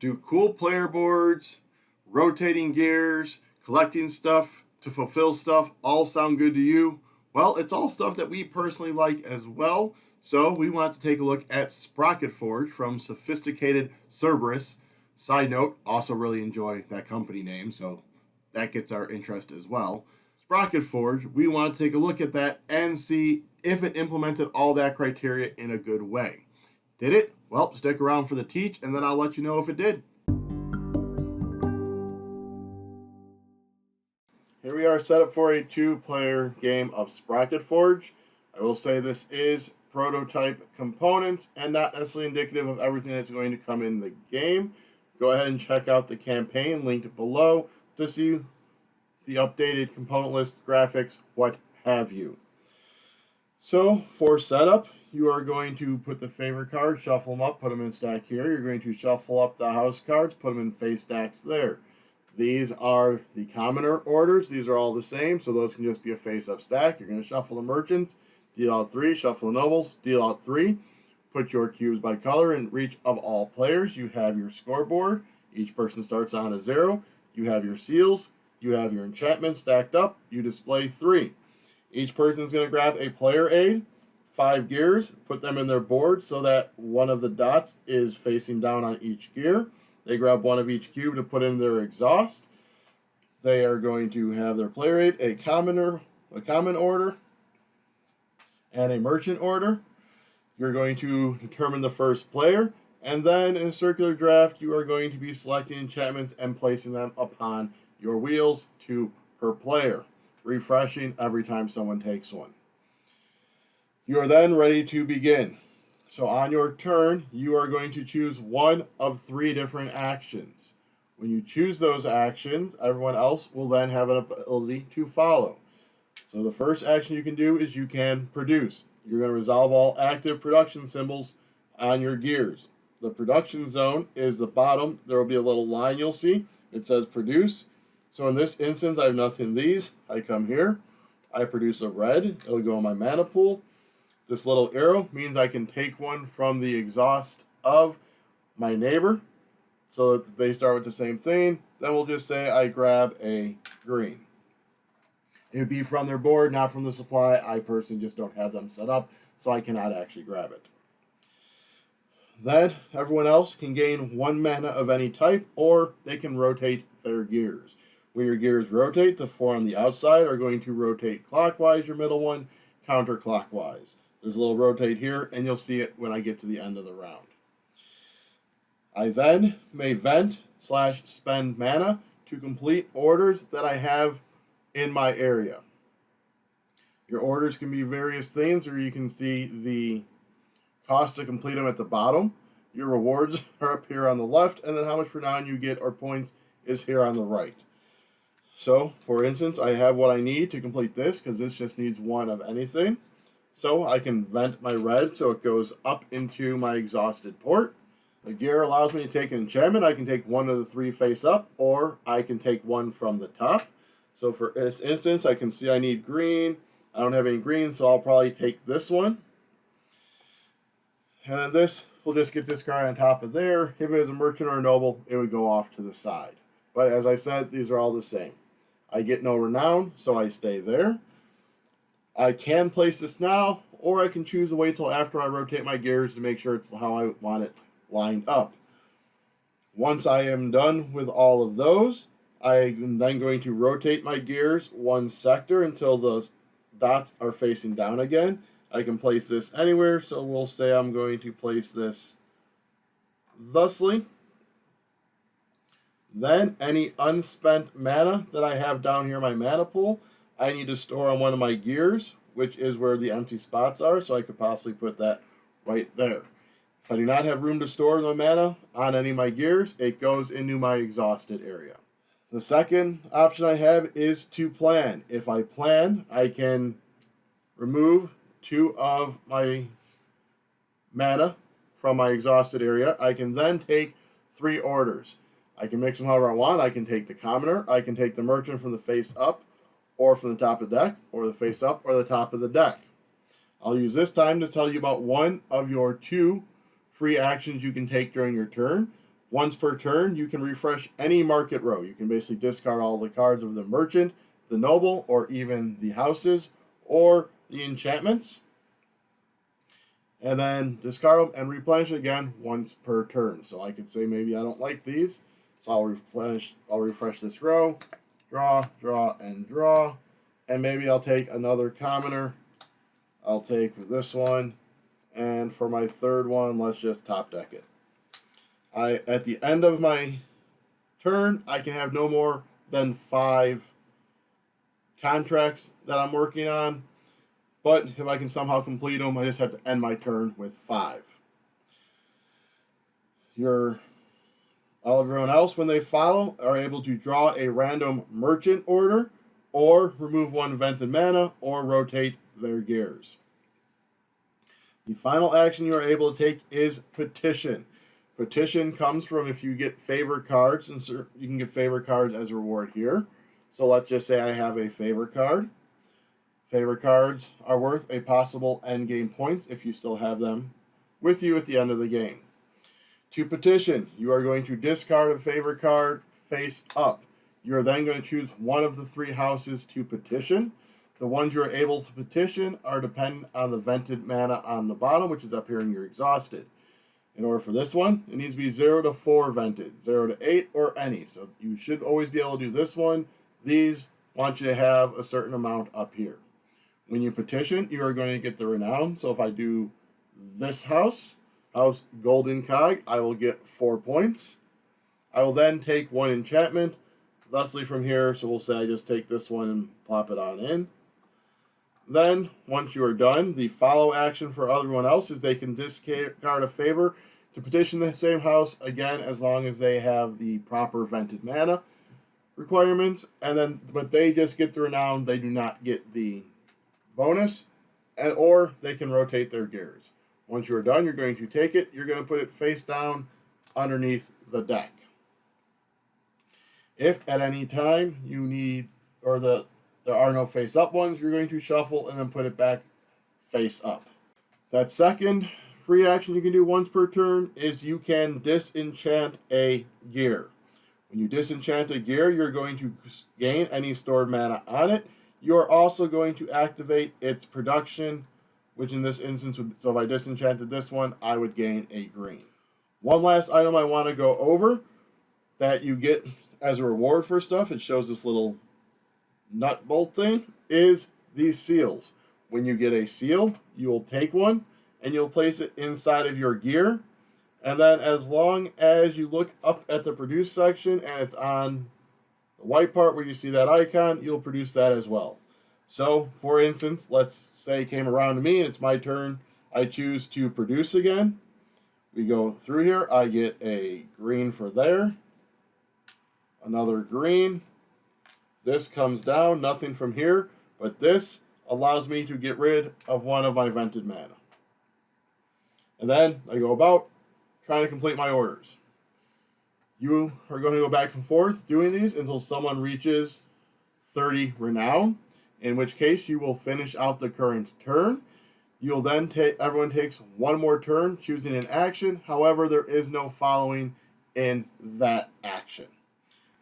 Do cool player boards, rotating gears, collecting stuff to fulfill stuff all sound good to you? Well, it's all stuff that we personally like as well. So we want to take a look at Sprocketforge from Sophisticated Cerberus. Side note, also really enjoy that company name, so that gets our interest as well. Sprocketforge, we want to take a look at that and see if it implemented all that criteria in a good way. Did it? Well, stick around for the teach, and then I'll let you know if it did. Here we are set up for a 2-player game of Sprocketforge. I will say this is prototype components and not necessarily indicative of everything that's going to come in the game. Go ahead and check out the campaign linked below to see the updated component list, graphics, what have you. So for setup, you are going to put the favorite cards, shuffle them up, put them in a stack here. You're going to shuffle up the house cards, put them in face stacks there. These are the commoner orders. These are all the same, so those can just be a face-up stack. You're going to shuffle the merchants, deal out 3, shuffle the nobles, deal out 3. Put your cubes by color in reach of all players. You have your scoreboard. Each person starts on a 0. You have your seals. You have your enchantments stacked up. You display 3. Each person is going to grab a player aid, 5 gears, put them in their board so that one of the dots is facing down on each gear. They grab one of each cube to put in their exhaust. They are going to have their player aid, a common order, and a merchant order. You're going to determine the first player, and then in a circular draft, you are going to be selecting enchantments and placing them upon your wheels 2 per player, refreshing every time someone takes one. You are then ready to begin. So on your turn, you are going to choose one of 3 different actions. When you choose those actions, everyone else will then have an ability to follow. So the first action you can do is you can produce. You're going to resolve all active production symbols on your gears. The production zone is the bottom. There will be a little line you'll see. It says produce. So in this instance, I have nothing in these. I come here. I produce a red. It'll go in my mana pool. This little arrow means I can take one from the exhaust of my neighbor. So that if they start with the same thing, then we'll just say I grab a green. It would be from their board, not from the supply. I personally just don't have them set up, so I cannot actually grab it. Then everyone else can gain 1 mana of any type, or they can rotate their gears. When your gears rotate, the 4 on the outside are going to rotate clockwise, your middle one counterclockwise. There's a little rotate here, and you'll see it when I get to the end of the round. I then may vent/spend mana to complete orders that I have in my area. Your orders can be various things, or you can see the cost to complete them at the bottom. Your rewards are up here on the left, and then how much renown you get or points is here on the right. So, for instance, I have what I need to complete this, because this just needs 1 of anything. So I can vent my red so it goes up into my exhausted port. The gear allows me to take an enchantment. I can take 1 of the 3 face up, or I can take 1 from the top. So for this instance, I can see I need green. I don't have any green, so I'll probably take this one. And then this, we'll just get this card on top of there. If it was a merchant or a noble, it would go off to the side. But as I said, these are all the same. I get no renown, so I stay there. I can place this now, or I can choose to wait till after I rotate my gears to make sure it's how I want it lined up. Once I am done with all of those, I am then going to rotate my gears 1 sector until the dots are facing down again. I can place this anywhere, so we'll say I'm going to place this thusly. Then any unspent mana that I have down here in my mana pool, I need to store on one of my gears, which is where the empty spots are, so I could possibly put that right there. If I do not have room to store my mana on any of my gears, it goes into my exhausted area. The second option I have is to plan. If I plan, I can remove 2 of my mana from my exhausted area. I can then take 3 orders. I can mix them however I want. I can take the commoner, I can take the merchant from the face up, or from the top of the deck, or the face up, or the top of the deck. I'll use this time to tell you about one of your 2 free actions you can take during your turn. Once per turn, you can refresh any market row. You can basically discard all the cards of the merchant, the noble, or even the houses, or the enchantments. And then discard them and replenish again once per turn. So I could say maybe I don't like these, so I'll refresh this row, draw, draw, and draw. And maybe I'll take another commoner. I'll take this one. And for my third one, let's just top deck it. At the end of my turn, I can have no more than 5 contracts that I'm working on. But if I can somehow complete them, I just have to end my turn with 5. Everyone else, when they follow, are able to draw a random merchant order, or remove 1 vented mana, or rotate their gears. The final action you are able to take is Petition. Petition comes from if you get favor cards, and you can get favor cards as a reward here. So let's just say I have a favor card. Favor cards are worth a possible endgame points if you still have them with you at the end of the game. To petition, you are going to discard a favor card face up. You are then going to choose one of the 3 houses to petition. The ones you are able to petition are dependent on the vented mana on the bottom, which is up here and you're exhausted. In order for this one, it needs to be 0 to 4 vented, 0 to 8, or any. So you should always be able to do this one. These want you to have a certain amount up here. When you petition, you are going to get the renown. So if I do this house Golden Cog, I will get 4 points. I will then take 1 enchantment, thusly from here. So we'll say I just take this one and plop it on in. Then, once you are done, the follow action for everyone else is they can discard a favor to petition the same house again, as long as they have the proper vented mana requirements. But they just get the renown; they do not get the bonus, or they can rotate their gears. Once you are done, you're going to take it. You're going to put it face down underneath the deck. If at any time you need, there are no face-up ones, you're going to shuffle and then put it back face-up. That second free action you can do once per turn is you can disenchant a gear. When you disenchant a gear, you're going to gain any stored mana on it. You're also going to activate its production, which in this instance, so if I disenchanted this one, I would gain a green. One last item I want to go over that you get as a reward for stuff, it shows this little nut bolt thing, is these seals. When you get a seal, you will take one and you'll place it inside of your gear, and then as long as you look up at the produce section and it's on the white part where you see that icon, you'll produce that as well. So for instance, let's say it came around to me and it's my turn. I choose to produce again. We go through here, I get a green for there, another green. This comes down, nothing from here, but this allows me to get rid of one of my vented mana. And then I go about trying to complete my orders. You are going to go back and forth doing these until someone reaches 30 renown, in which case you will finish out the current turn. You'll then everyone takes one more turn choosing an action. However, there is no following in that action.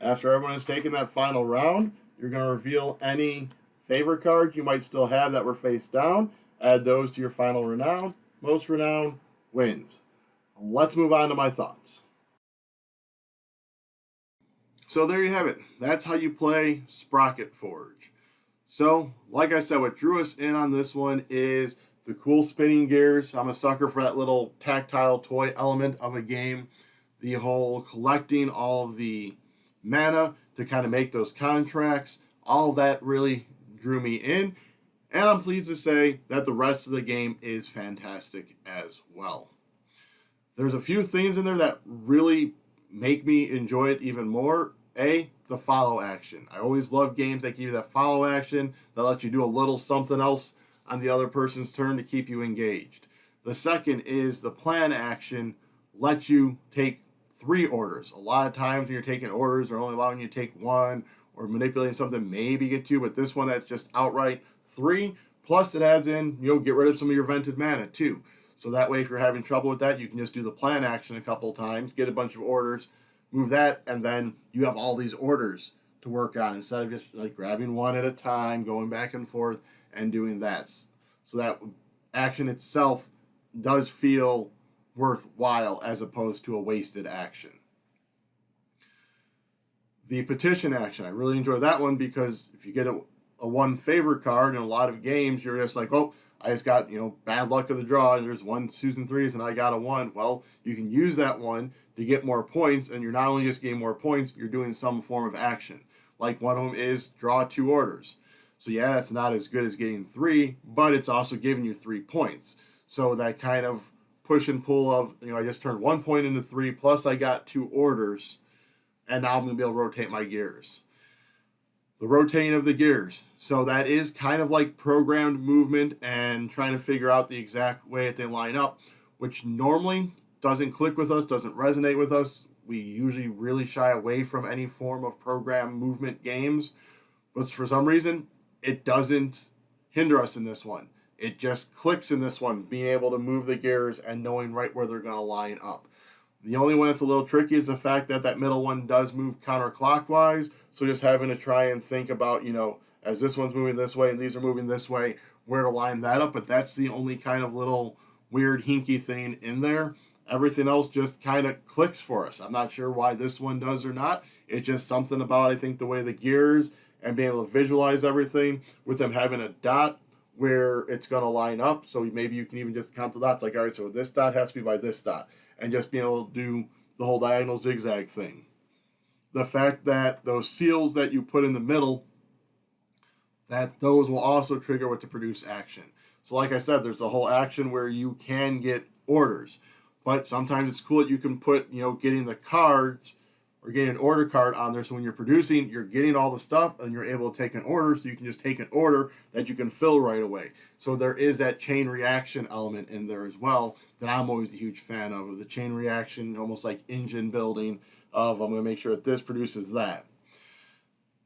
After everyone has taken that final round, you're going to reveal any favor cards you might still have that were face down. Add those to your final renown. Most renown wins. Let's move on to my thoughts. So there you have it. That's how you play Sprocketforge. So, like I said, what drew us in on this one is the cool spinning gears. I'm a sucker for that little tactile toy element of a game. The whole collecting all of the mana to kind of make those contracts. All that really drew me in. And I'm pleased to say that the rest of the game is fantastic as well. There's a few things in there that really make me enjoy it even more. The follow action. I always love games that give you that follow action that lets you do a little something else on the other person's turn to keep you engaged. The second is the plan action lets you take 3 orders. A lot of times when you're taking orders, they're only allowing you to take 1 or manipulating something, maybe get 2, but this one that's just outright 3. Plus it adds in, get rid of some of your vented mana too. So that way, if you're having trouble with that, you can just do the plan action a couple times, get a bunch of orders, move that, and then you have all these orders to work on instead of just like grabbing one at a time, going back and forth, and doing that. So that action itself does feel worthwhile as opposed to a wasted action. The petition action, I really enjoy that one because if you get a one favor card in a lot of games, you're just like, oh, I just got, bad luck of the draw, and there's 1, 2s, and 3s, and I got a 1. Well, you can use that one to get more points, and you're not only just getting more points, you're doing some form of action. Like one of them is draw 2 orders. So yeah, that's not as good as getting 3, but it's also giving you 3 points. So that kind of push and pull of, I just turned 1 point into 3, plus I got 2 orders, and now I'm going to be able to rotate my gears. The rotating of the gears. So that is kind of like programmed movement and trying to figure out the exact way that they line up, which normally doesn't click with us, doesn't resonate with us. We usually really shy away from any form of program movement games, but for some reason, it doesn't hinder us in this one. It just clicks in this one, being able to move the gears and knowing right where they're going to line up. The only one that's a little tricky is the fact that that middle one does move counterclockwise, so just having to try and think about, as this one's moving this way and these are moving this way, where to line that up, but that's the only kind of little weird hinky thing in there. Everything else just kind of clicks for us. I'm not sure why this one does or not. It's just something about, I think, the way the gears and being able to visualize everything with them having a dot where it's going to line up. So maybe you can even just count the dots like, all right, so this dot has to be by this dot. And just being able to do the whole diagonal zigzag thing. The fact that those seals that you put in the middle, that those will also trigger with the produce action. So like I said, there's a whole action where you can get orders. But sometimes it's cool that you can put, getting the cards or getting an order card on there. So when you're producing, you're getting all the stuff and you're able to take an order. So you can just take an order that you can fill right away. So there is that chain reaction element in there as well that I'm always a huge fan of. The chain reaction, almost like engine building of I'm going to make sure that this produces that.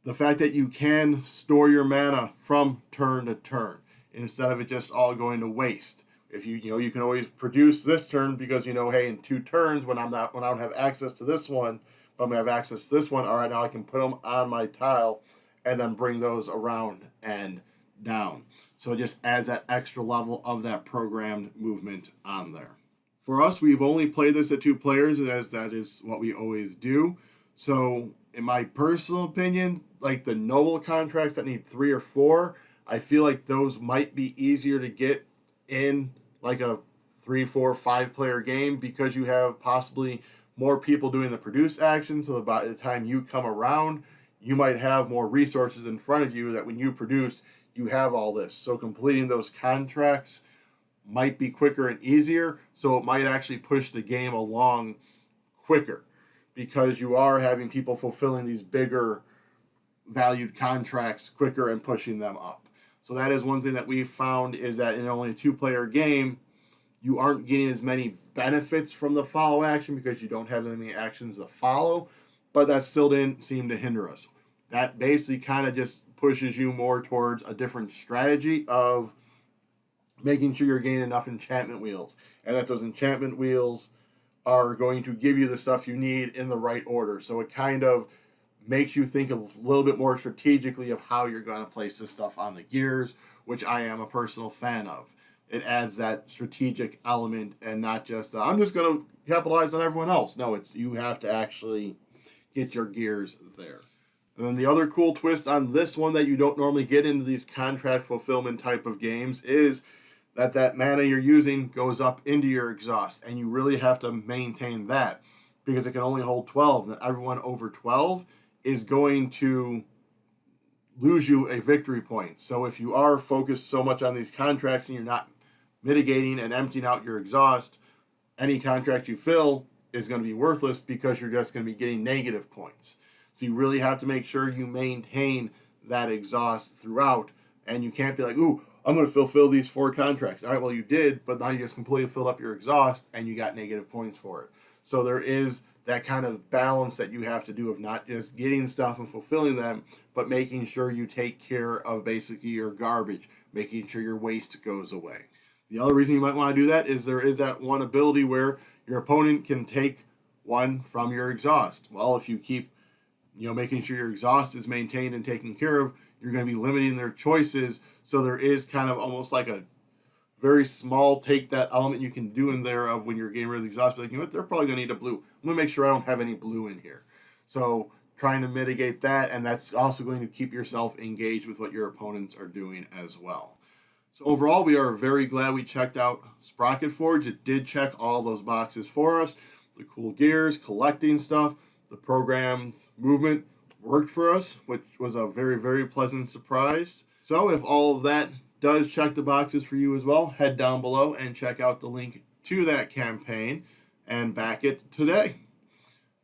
The fact that you can store your mana from turn to turn instead of it just all going to waste. If you can always produce this turn because hey, in 2 turns when I don't have access to this one, but I'm gonna have access to this one. All right, now I can put them on my tile, and then bring those around and down. So it just adds that extra level of that programmed movement on there. For us, we've only played this at 2 players, as that is what we always do. So in my personal opinion, like the noble contracts that need 3 or 4, I feel like those might be easier to get in like a 3, 4, 5 player game because you have possibly more people doing the produce action, so by the time you come around, you might have more resources in front of you that when you produce, you have all this. So completing those contracts might be quicker and easier, so it might actually push the game along quicker because you are having people fulfilling these bigger valued contracts quicker and pushing them up. So that is one thing that we've found is that in only a 2-player game, you aren't getting as many benefits from the follow action because you don't have as many actions to follow, but that still didn't seem to hinder us. That basically kind of just pushes you more towards a different strategy of making sure you're gaining enough enchantment wheels, and that those enchantment wheels are going to give you the stuff you need in the right order. So it kind of makes you think a little bit more strategically of how you're going to place this stuff on the gears, which I am a personal fan of. It adds that strategic element and not just, I'm just going to capitalize on everyone else. No, it's you have to actually get your gears there. And then the other cool twist on this one that you don't normally get into these contract fulfillment type of games is that mana you're using goes up into your exhaust, and you really have to maintain that because it can only hold 12. And everyone over 12 is going to lose you a victory point. So if you are focused so much on these contracts and you're not mitigating and emptying out your exhaust, any contract you fill is going to be worthless because you're just going to be getting negative points. So you really have to make sure you maintain that exhaust throughout, and you can't be like, ooh, I'm going to fulfill these 4 contracts. All right, well, you did, but now you just completely filled up your exhaust and you got negative points for it. So there is that kind of balance that you have to do of not just getting stuff and fulfilling them, but making sure you take care of basically your garbage, making sure your waste goes away. The other reason you might want to do that is there is that one ability where your opponent can take one from your exhaust. Well, if you keep, making sure your exhaust is maintained and taken care of, you're going to be limiting their choices. So there is kind of almost like a very small take that element you can do in there of when you're getting rid of the exhaust. But like, what, they're probably going to need a blue. I'm going to make sure I don't have any blue in here. So trying to mitigate that, and that's also going to keep yourself engaged with what your opponents are doing as well. So overall, we are very glad we checked out Sprocketforge. It did check all those boxes for us. The cool gears, collecting stuff, the program movement worked for us, which was a very, very pleasant surprise. So if all of that does check the boxes for you as well, head down below and check out the link to that campaign and back it today.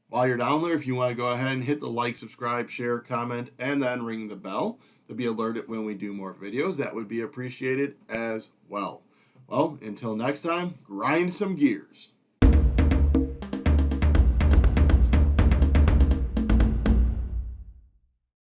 While you're down there, if you want to go ahead and hit the like, subscribe, share, comment, and then ring the bell to be alerted when we do more videos, that would be appreciated as well. Well, until next time, grind some gears.